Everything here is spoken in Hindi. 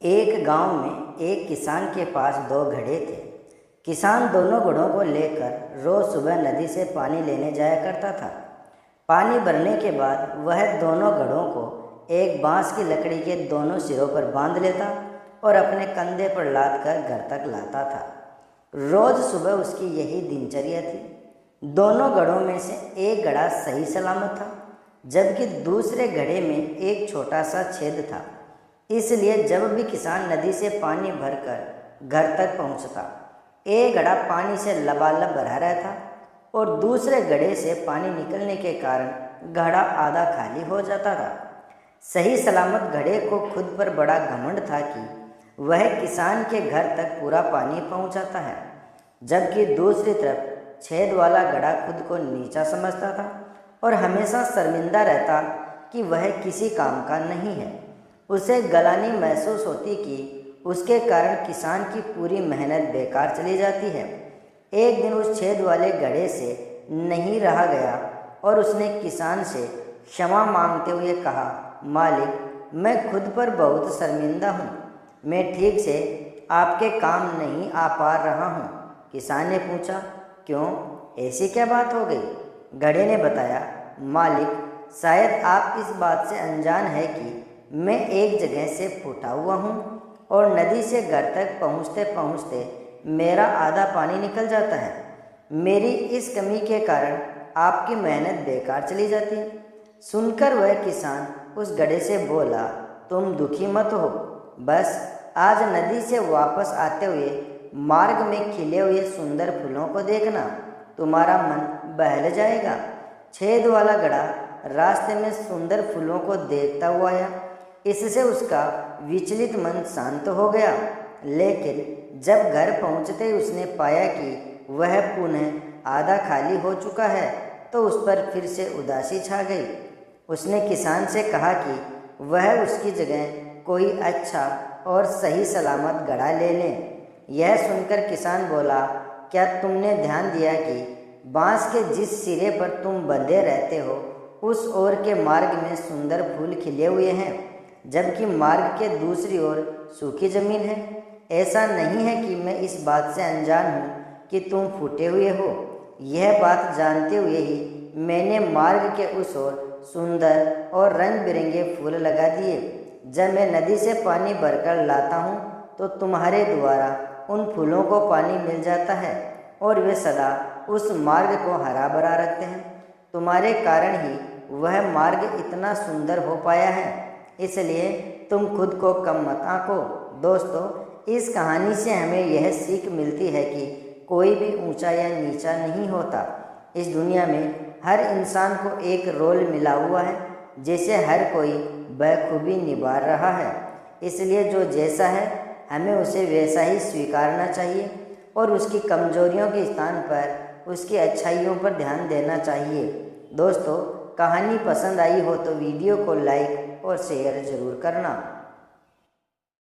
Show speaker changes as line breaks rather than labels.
एक गांव में एक किसान के पास दो घड़े थे। किसान दोनों घड़ों को लेकर रोज सुबह नदी से पानी लेने जाया करता था। पानी भरने के बाद वह दोनों घड़ों को एक बांस की लकड़ी के दोनों सिरों पर बांध लेता और अपने कंधे पर लाद कर घर तक लाता था। रोज सुबह उसकी यही दिनचर्या थी। दोनों घड़ों में से एक घड़ा सही सलामत था, जबकि दूसरे घड़े में एक छोटा सा छेद था। इसलिए जब भी किसान नदी से पानी भरकर घर तक पहुंचता, एक घड़ा पानी से लबालब भरा रहता और दूसरे घड़े से पानी निकलने के कारण घड़ा आधा खाली हो जाता था। सही सलामत घड़े को खुद पर बड़ा घमंड था कि वह किसान के घर तक पूरा पानी पहुंचाता है, जबकि दूसरी तरफ छेद वाला घड़ा खुद को नीचा समझता था और हमेशा शर्मिंदा रहता कि वह किसी काम का नहीं है। उसे गलानी महसूस होती कि उसके कारण किसान की पूरी मेहनत बेकार चली जाती है। एक दिन उस छेद वाले घड़े से नहीं रहा गया और उसने किसान से क्षमा मांगते हुए कहा, मालिक, मैं खुद पर बहुत शर्मिंदा हूँ। मैं ठीक से आपके काम नहीं आ पा रहा हूँ। किसान ने पूछा, क्यों, ऐसी क्या बात हो गई? घड़े ने बताया, मालिक, शायद आप इस बात से अनजान है कि मैं एक जगह से फूटा हुआ हूँ और नदी से घर तक पहुँचते पहुँचते मेरा आधा पानी निकल जाता है। मेरी इस कमी के कारण आपकी मेहनत बेकार चली जाती है। सुनकर वह किसान उस घड़े से बोला, तुम दुखी मत हो, बस आज नदी से वापस आते हुए मार्ग में खिले हुए सुंदर फूलों को देखना, तुम्हारा मन बहल जाएगा। छेद वाला घड़ा रास्ते में सुंदर फूलों को देखता हुआ आया। इससे उसका विचलित मन शांत हो गया, लेकिन जब घर पहुंचते उसने पाया कि वह पुनः आधा खाली हो चुका है तो उस पर फिर से उदासी छा गई। उसने किसान से कहा कि वह उसकी जगह कोई अच्छा और सही सलामत घड़ा ले लें। यह सुनकर किसान बोला, क्या तुमने ध्यान दिया कि बांस के जिस सिरे पर तुम बंधे रहते हो उस ओर के मार्ग में सुंदर फूल खिले हुए हैं, जबकि मार्ग के दूसरी ओर सूखी जमीन है। ऐसा नहीं है कि मैं इस बात से अनजान हूँ कि तुम फूटे हुए हो। यह बात जानते हुए ही मैंने मार्ग के उस ओर सुंदर और रंग बिरंगे फूल लगा दिए। जब मैं नदी से पानी भरकर लाता हूँ तो तुम्हारे द्वारा उन फूलों को पानी मिल जाता है और वे सदा उस मार्ग को हरा भरा रखते हैं। तुम्हारे कारण ही वह मार्ग इतना सुंदर हो पाया है, इसलिए तुम खुद को कम मत आंको। दोस्तों, इस कहानी से हमें यह सीख मिलती है कि कोई भी ऊंचा या नीचा नहीं होता। इस दुनिया में हर इंसान को एक रोल मिला हुआ है, जिसे हर कोई बखूबी निभा रहा है। इसलिए जो जैसा है हमें उसे वैसा ही स्वीकारना चाहिए और उसकी कमजोरियों के स्थान पर उसकी अच्छाइयों पर ध्यान देना चाहिए। दोस्तों, कहानी पसंद आई हो तो वीडियो को लाइक और शेयर ज़रूर करना।